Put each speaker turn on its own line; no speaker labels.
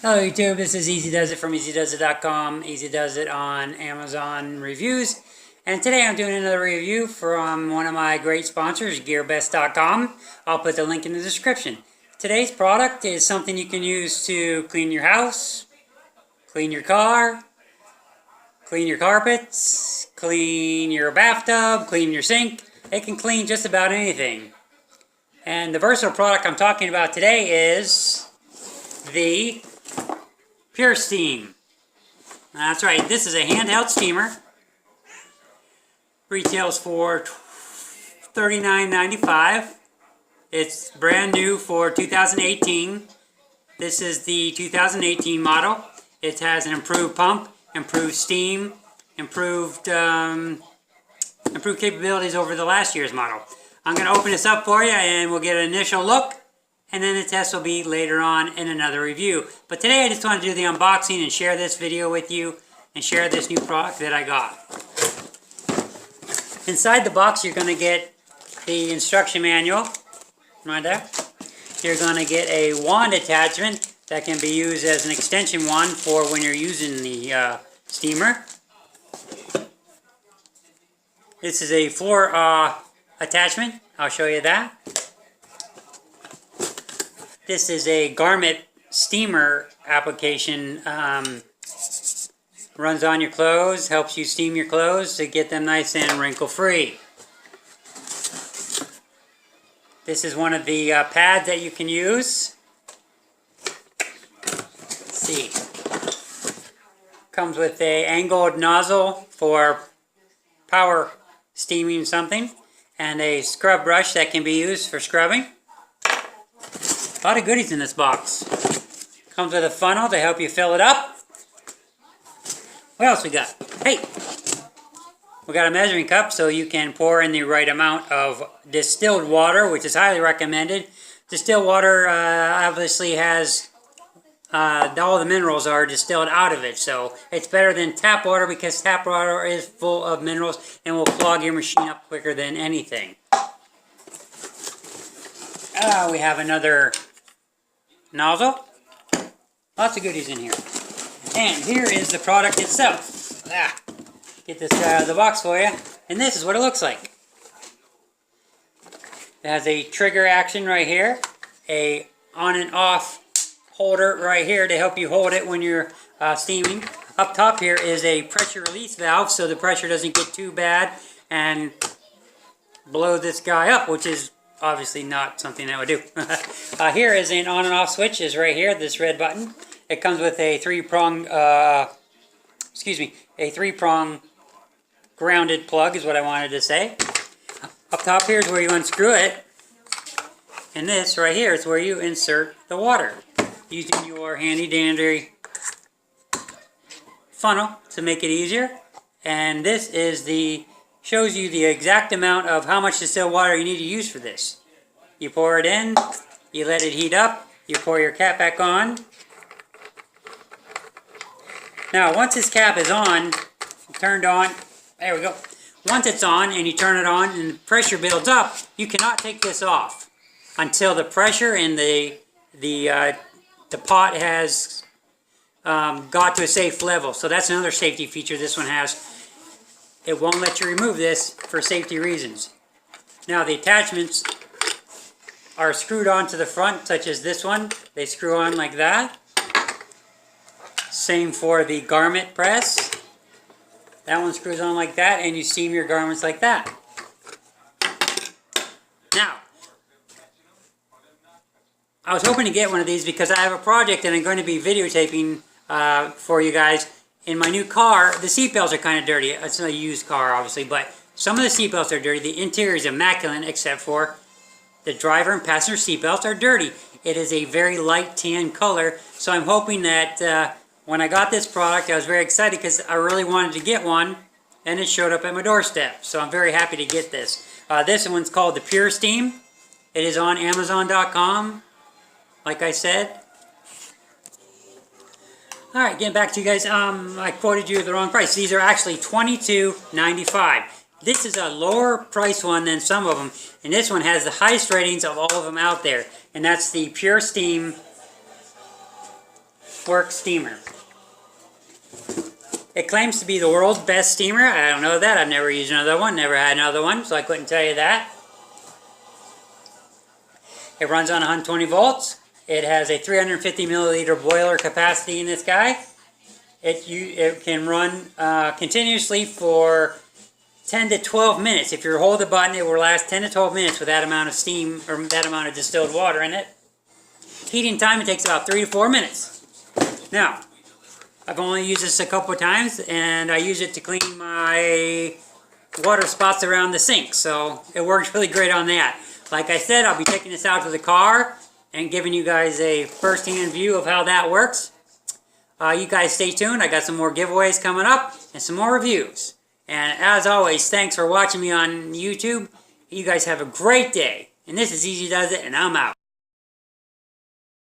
Hello YouTube, this is Easy Does It from EasyDoesIt.com. Easy Does It on Amazon Reviews. And today I'm doing another review from one of my great sponsors, GearBest.com. I'll put the link in the description. Today's product is something you can use to clean your house, clean your car, clean your carpets, clean your bathtub, clean your sink. It can clean just about anything. And the versatile product I'm talking about today is the Pure Steam. That's right, this is a handheld steamer. Retails for $39.95. It's brand new for 2018. This is the 2018 model. It has an improved pump, improved steam, improved capabilities over the last year's model. I'm going to open this up for you and we'll get an initial look. And then the test will be later on in another review. But today I just want to do the unboxing and share this video with you and share this new product that I got. Inside the box you're going to get the instruction manual, right there. You're going to get a wand attachment that can be used as an extension wand for when you're using the steamer. This is a floor attachment, I'll show you that. This is a garment steamer application. Runs on your clothes, helps you steam your clothes to get them nice and wrinkle free. This is one of the pads that you can use. Let's see. Comes with a angled nozzle for power steaming something, and a scrub brush that can be used for scrubbing. A lot of goodies in this box. Comes with a funnel to help you fill it up. What else we got? Hey! We got a measuring cup so you can pour in the right amount of distilled water, which is highly recommended. Distilled water obviously has all the minerals are distilled out of it, so it's better than tap water because tap water is full of minerals and will clog your machine up quicker than anything. We have another nozzle. Lots of goodies in here. And here is the product itself. Get this out of the box for you. And this is what it looks like. It has a trigger action right here. A on and off holder right here to help you hold it when you're steaming. Up top here is a pressure release valve so the pressure doesn't get too bad and blow this guy up, which is obviously not something I would do. Here is an on and off switch, is right here, this red button. It comes with a three-prong grounded plug is what I wanted to say. Up top here is where you unscrew it. And this right here is where you insert the water. Using your handy dandy funnel to make it easier. And this is shows you the exact amount of how much distilled water you need to use for this. You pour it in, you let it heat up, you pour your cap back on. Now once this cap is on, turned on, there we go. Once it's on and you turn it on and the pressure builds up, you cannot take this off until the pressure in the pot has got to a safe level. So that's another safety feature this one has. It won't let you remove this for safety reasons. Now the attachments are screwed onto the front, such as this one. They screw on like that. Same for the garment press. That one screws on like that, and you steam your garments like that. Now, I was hoping to get one of these because I have a project that I'm going to be videotaping for you guys. In my new car, the seatbelts are kind of dirty. It's a used car, obviously, but some of the seatbelts are dirty. The interior is immaculate, except for the driver and passenger seatbelts are dirty. It is a very light tan color, so I'm hoping that when I got this product, I was very excited because I really wanted to get one, and it showed up at my doorstep. So I'm very happy to get this. This one's called the Pure Steam. It is on Amazon.com, like I said. Alright, getting back to you guys, I quoted you the wrong price. These are actually $22.95. This is a lower price one than some of them, and this one has the highest ratings of all of them out there, and that's the Pure Steam Works Steamer. It claims to be the world's best steamer. I don't know that. I've never used another one, never had another one, so I couldn't tell you that. It runs on 120 volts. It has a 350 milliliter boiler capacity in this guy. It can run continuously for 10 to 12 minutes. If you hold the button, it will last 10 to 12 minutes with that amount of steam or that amount of distilled water in it. Heating time, it takes about 3 to 4 minutes. Now, I've only used this a couple of times, and I use it to clean my water spots around the sink, so it works really great on that. Like I said, I'll be taking this out to the car and giving you guys a first-hand view of how that works. You guys stay tuned. I got some more giveaways coming up and some more reviews. And as always, thanks for watching me on YouTube. You guys have a great day. And this is Easy Does It, and I'm out.